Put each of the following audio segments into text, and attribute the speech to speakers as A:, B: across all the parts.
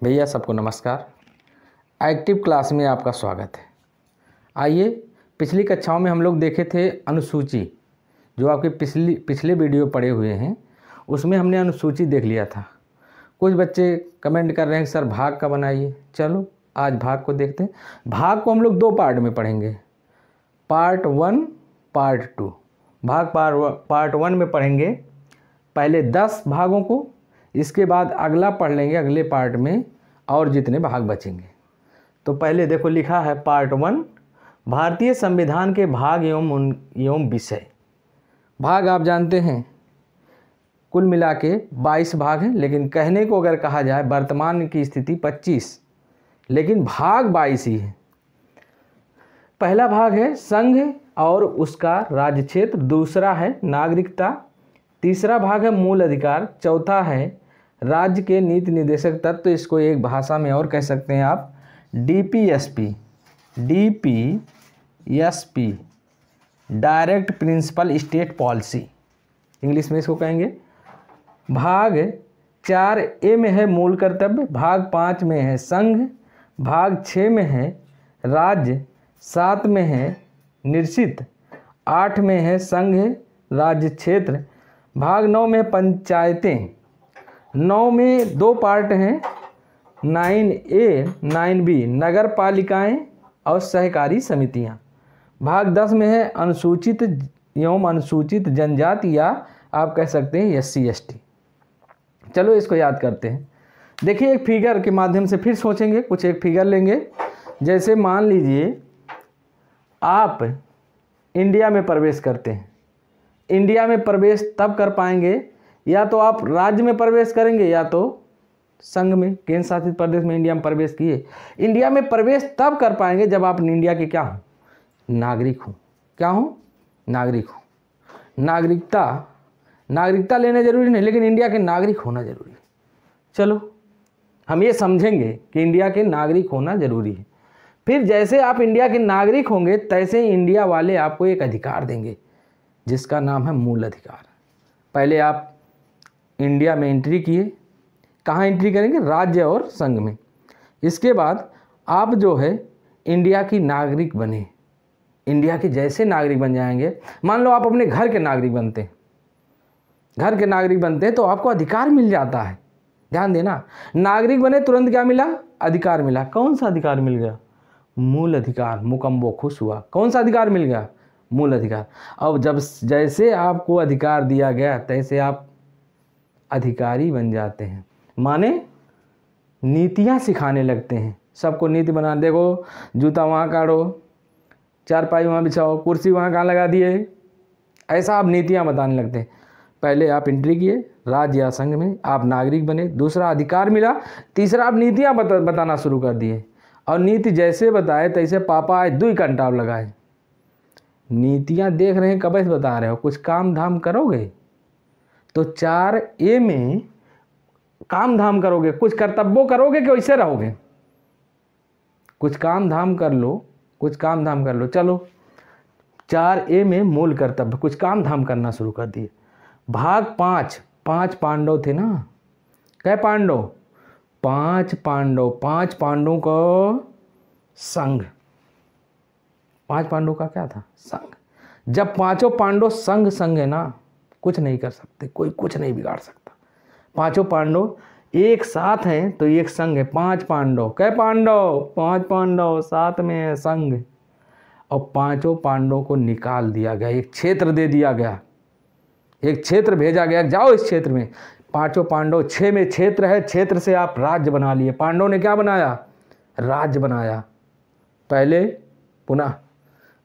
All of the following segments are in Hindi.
A: भैया सबको नमस्कार। एक्टिव क्लास में आपका स्वागत है। आइए, पिछली कक्षाओं में हम लोग देखे थे अनुसूची, जो आपके पिछले वीडियो पड़े हुए हैं उसमें हमने अनुसूची देख लिया था। कुछ बच्चे कमेंट कर रहे हैं कि सर भाग का बनाइए। चलो आज भाग को देखते हैं। भाग को हम लोग दो पार्ट में पढ़ेंगे, पार्ट 1 पार्ट 2। भाग पार्ट 1 में पढ़ेंगे पहले 10 भागों को, इसके बाद अगला पढ़ लेंगे अगले पार्ट में और जितने भाग बचेंगे। तो पहले देखो लिखा है पार्ट 1, भारतीय संविधान के भाग एवं विषय। भाग आप जानते हैं कुल मिला के 22 भाग हैं, लेकिन कहने को अगर कहा जाए वर्तमान की स्थिति 25, लेकिन भाग 22 ही है। पहला भाग है संघ और उसका राज्य क्षेत्र, दूसरा है नागरिकता, तीसरा भाग है मूल अधिकार, चौथा है राज्य के नीति निर्देशक तत्व। इसको एक भाषा में और कह सकते हैं आप DPSP, direct principle state policy, English में इसको कहेंगे। भाग 4A में है मूल कर्तव्य, भाग 5 में है संघ, भाग 6 में है राज्य, 7 में है निश्चित, 8 में है संघ राज्य क्षेत्र, भाग 9 में पंचायतें। 9 में दो पार्ट हैं, 9A 9B नगर पालिकाएँ और सहकारी समितियां। भाग 10 में है अनुसूचित एवं अनुसूचित जनजाति, या आप कह सकते हैं SC ST। चलो इसको याद करते हैं। देखिए एक फिगर के माध्यम से फिर सोचेंगे, कुछ एक फिगर लेंगे। जैसे मान लीजिए आप इंडिया में प्रवेश करते हैं। इंडिया में प्रवेश तब कर पाएंगे या तो आप राज्य में प्रवेश करेंगे या तो संघ में, केंद्र शासित प्रदेश में इंडिया में प्रवेश किए। इंडिया में प्रवेश तब कर पाएंगे जब आप इंडिया के क्या हो, नागरिक हो। क्या हो, नागरिक हो। नागरिकता लेना जरूरी नहीं, लेकिन इंडिया के नागरिक होना जरूरी है। चलो हम ये समझेंगे कि इंडिया के नागरिक होना जरूरी है। फिर जैसे आप इंडिया के नागरिक होंगे तैसे इंडिया वाले आपको एक अधिकार देंगे जिसका नाम है मूल अधिकार। पहले आप इंडिया में एंट्री किए, कहाँ एंट्री करेंगे, राज्य और संघ में। इसके बाद आप जो है इंडिया की नागरिक बने, इंडिया के जैसे नागरिक बन जाएंगे। मान लो आप अपने घर के नागरिक बनते हैं, घर के नागरिक बनते हैं तो आपको अधिकार मिल जाता है। ध्यान देना, नागरिक बने तुरंत क्या मिला, अधिकार मिला। कौन सा अधिकार मिल गया, मूल अधिकार। मुकम्बो खुश हुआ। कौन सा अधिकार मिल गया, मूल अधिकार। अब जब जैसे आपको अधिकार दिया गया तैसे आप अधिकारी बन जाते हैं, माने नीतियाँ सिखाने लगते हैं। सबको नीति बना, देखो जूता वहाँ काढ़ो, चारपाई वहाँ बिछाओ, कुर्सी वहाँ कहाँ लगा दिए, ऐसा आप नीतियाँ बताने लगते हैं। पहले आप एंट्री किए राज्य या संघ में, आप नागरिक बने, दूसरा अधिकार मिला, तीसरा आप नीतियाँ बताना शुरू कर दिए। और नीति जैसे बताए तैसे पापा आए 2 घंटा लगाए। नीतियाँ देख रहे हैं, कब से बता रहे हो, कुछ काम धाम करोगे तो 4A में काम धाम करोगे, कुछ कर्तव्यों करोगे कि वैसे रहोगे। कुछ काम धाम कर लो, कुछ काम धाम कर लो। चलो 4A में मूल कर्तव्य, कुछ काम धाम करना शुरू कर दिए। भाग 5 पांडव थे ना, क्या पांडव, 5 पांडवों का संघ। 5 पांडवों का क्या था, संघ। जब 5 पांडव संघ है ना, कुछ नहीं कर सकते, कोई कुछ नहीं बिगाड़ सकता। 5 पांडव एक साथ हैं तो एक संघ है। 5 पांडव, कै पांडव, 5 पांडव, साथ में है संघ। और 5 पांडवों को निकाल दिया गया, एक क्षेत्र दे दिया गया, एक क्षेत्र भेजा गया, जाओ इस क्षेत्र में। 5 पांडव, 6 में क्षेत्र है, क्षेत्र से आप राज्य बना लिए। पांडवों ने क्या बनाया, राज्य बनाया।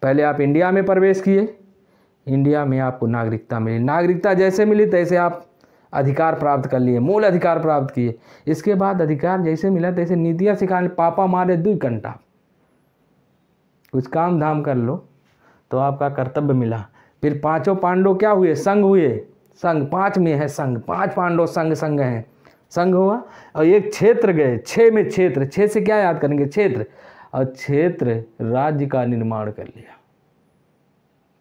A: पहले आप इंडिया में प्रवेश किए, इंडिया में आपको नागरिकता मिली, नागरिकता जैसे मिली तैसे आप अधिकार प्राप्त कर लिए, मूल अधिकार प्राप्त किए। इसके बाद अधिकार जैसे मिला तैसे नीतियाँ सिखाने, पापा मारे 2 घंटा, कुछ काम धाम कर लो तो आपका कर्तव्य मिला। फिर 5 पांडव क्या हुए, संघ हुए। संघ 5 में है संघ, 5 पांडव संघ हैं, संघ हुआ। और एक क्षेत्र गए, 6 में क्षेत्र, 6 से क्या याद करेंगे, क्षेत्र। और क्षेत्र राज्य का निर्माण कर लिया।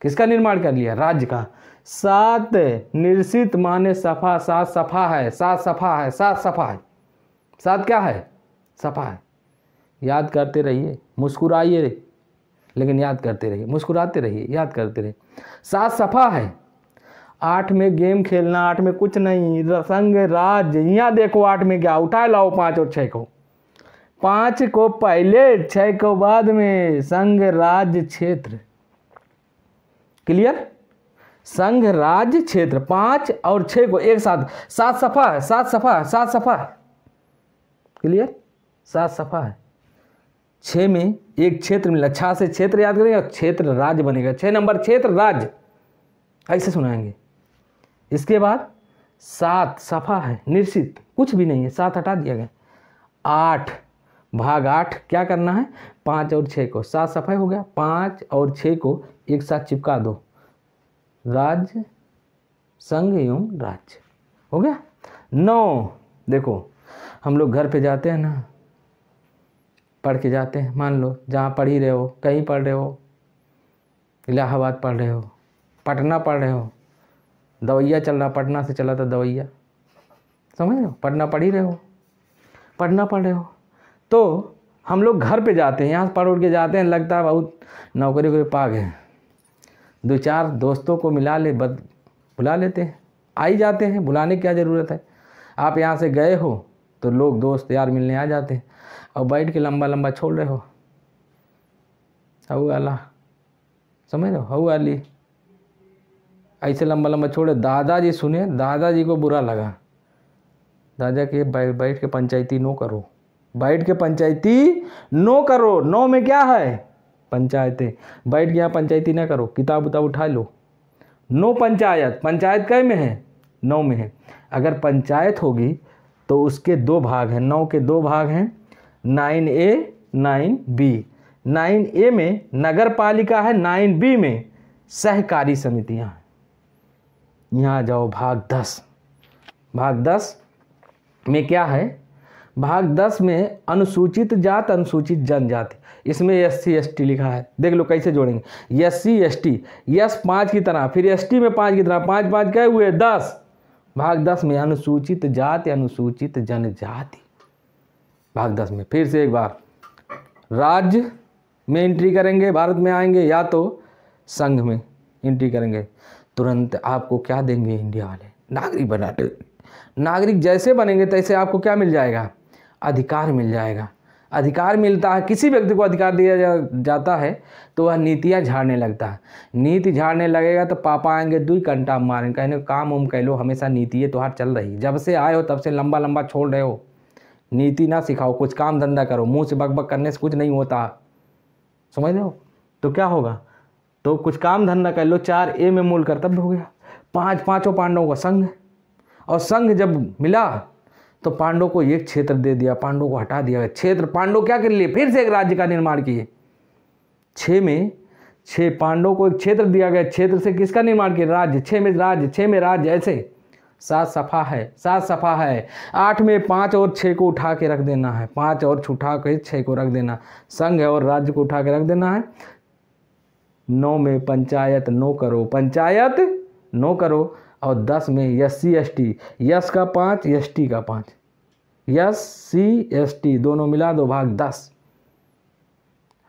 A: किसका निर्माण कर लिया, राज्य का। 7 निर्षित माने सफा, 7 सफा है, 7 सफा है, 7 सफा है। 7 क्या है, सफ़ा है। याद करते रहिए, मुस्कुराइए लेकिन याद करते रहिए, मुस्कुराते रहिए, याद करते रहिए। 7 सफ़ा है। 8 में गेम खेलना, 8 में कुछ नहीं, संग राज। यहाँ देखो 8 में क्या, उठा लाओ 5 और 6 को, 5 को पहले 6 को बाद में, संग राज क्षेत्र। क्लियर? संघ राज्य क्षेत्र, 5 और 6 को एक साथ, 7 सफ़ा है, 7 सफ़ा है, 7 सफ़ा है। क्लियर? 7 सफ़ा है। 6 में एक क्षेत्र मिला, 6 से क्षेत्र याद करेंगे और क्षेत्र राज्य बनेगा। 6 नंबर क्षेत्र राज्य, ऐसे सुनाएंगे। इसके बाद 7 सफ़ा है, निश्चित कुछ भी नहीं है, 7 हटा दिया गया। 8 भाग 8 क्या करना है, 5 और 6 को, 7 सफ़ा हो गया, 5 और 6 को एक साथ चिपका दो, राज्य संघ एवं राज्य हो गया। 9 देखो, हम लोग घर पे जाते हैं ना, पढ़ के जाते हैं, मान लो जहाँ पढ़ ही रहे हो, कहीं पढ़ रहे हो, इलाहाबाद पढ़ रहे हो, पटना पढ़ रहे हो, दवैया चल रहा, पटना से चला था दवैया, समझ रहे हो, पटना पढ़ ही रहे हो, पढ़ना पढ़ रहे हो। तो हम लोग घर पे जाते हैं, यहाँ से पढ़ उड़ के जाते हैं, लगता है बहुत नौकरी को पा गए, 2-4 दोस्तों को बुला लेते हैं, आ ही जाते हैं, बुलाने की क्या ज़रूरत है। आप यहाँ से गए हो तो लोग दोस्त यार मिलने आ जाते हैं, और बैठ के लंबा लंबा छोड़ रहे हो, हऊ अला, समझ रहे हो, हऊ अली, ऐसे लंबा लंबा छोड़े। दादाजी सुने, दादाजी को बुरा लगा, दादा के बैठ के पंचायती नो करो, बैठ के पंचायती नो करो। 9 में क्या है, पंचायतें, बैठ के यहाँ पंचायती ना करो, किताब उताब उठा लो। नो पंचायत, पंचायत कै में है, 9 में है। अगर पंचायत होगी तो उसके 2 भाग हैं, 9 के 2 भाग हैं, 9A 9B। 9A में नगर पालिका है, 9B में सहकारी समितियां हैं। यहाँ जाओ भाग 10, भाग 10 में क्या है, भाग 10 में अनुसूचित जात अनुसूचित जनजाति, इसमें SC ST लिखा है, देख लो कैसे जोड़ेंगे, SC ST, यस 5 की तरह, फिर ST में 5 की तरह, 5 5 क्या हुए 10। भाग 10 में अनुसूचित जाति अनुसूचित जनजाति, भाग 10 में। फिर से एक बार, राज्य में एंट्री करेंगे, भारत में आएंगे, या तो संघ में एंट्री करेंगे, तुरंत आपको क्या देंगे इंडिया वाले, नागरिक बना दे। नागरिक जैसे बनेंगे तैसे आपको क्या मिल जाएगा, अधिकार मिल जाएगा। अधिकार मिलता है, किसी व्यक्ति को अधिकार दिया जाता है तो वह नीतियाँ झाड़ने लगता है। नीति झाड़ने लगेगा तो पापा आएंगे, 2 घंटा मारेंगे, कहने काम उम कह लो, हमेशा नीति है तो हाथ चल रही, जब से आए हो तब से लंबा लंबा छोड़ रहे हो। नीति ना सिखाओ, कुछ काम धंधा करो, मुंह से बक बक करने से कुछ नहीं होता, समझ रहे हो। तो क्या होगा, तो कुछ काम धंधा कर लो। 4A में मूल कर्तव्य हो गया। 5 पांडवों का संघ, और संघ जब मिला तो पांडवों को एक क्षेत्र दे दिया, पांडवों को हटा दिया। क्षेत्र पांडव क्या कर लिए, फिर से एक राज्य का निर्माण किए। 6 में 6 पांडवों को एक क्षेत्र दिया गया, क्षेत्र से किसका निर्माण किया, राज्य। 6 में राज्य, 6 में राज्य, ऐसे 7 सफ़ा है, 7 सफ़ा है। 8 में 5 और 6 को उठा के रख देना है, 5 और उठा के 6 को रख देना, संघ और राज्य को उठा के रख देना है। 9 में पंचायत नो करो, पंचायत नो करो। और 10 में SC ST, यस का 5 ST का 5, SC ST दोनों मिला दो, भाग 10।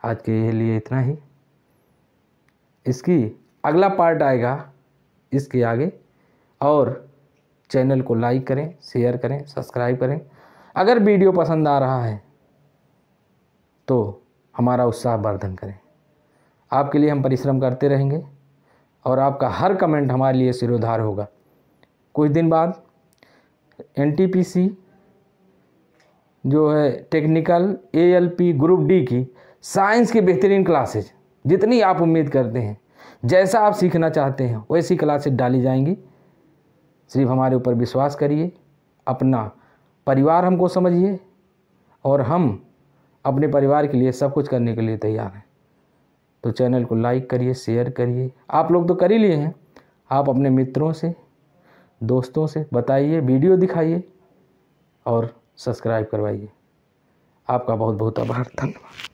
A: आज के लिए इतना ही, इसकी अगला पार्ट आएगा इसके आगे। और चैनल को लाइक करें, शेयर करें, सब्सक्राइब करें। अगर वीडियो पसंद आ रहा है तो हमारा उत्साह वर्धन करें। आपके लिए हम परिश्रम करते रहेंगे और आपका हर कमेंट हमारे लिए सिरोधार होगा। कुछ दिन बाद NTPC जो है टेक्निकल ALP ग्रुप D की साइंस की बेहतरीन क्लासेज, जितनी आप उम्मीद करते हैं, जैसा आप सीखना चाहते हैं वैसी क्लासेज डाली जाएंगी। सिर्फ हमारे ऊपर विश्वास करिए, अपना परिवार हमको समझिए, और हम अपने परिवार के लिए सब कुछ करने के लिए तैयार हैं। तो चैनल को लाइक करिए, शेयर करिए। आप लोग तो कर ही लिए हैं, आप अपने मित्रों से, दोस्तों से बताइए, वीडियो दिखाइए और सब्सक्राइब करवाइए। आपका बहुत बहुत आभार, धन्यवाद।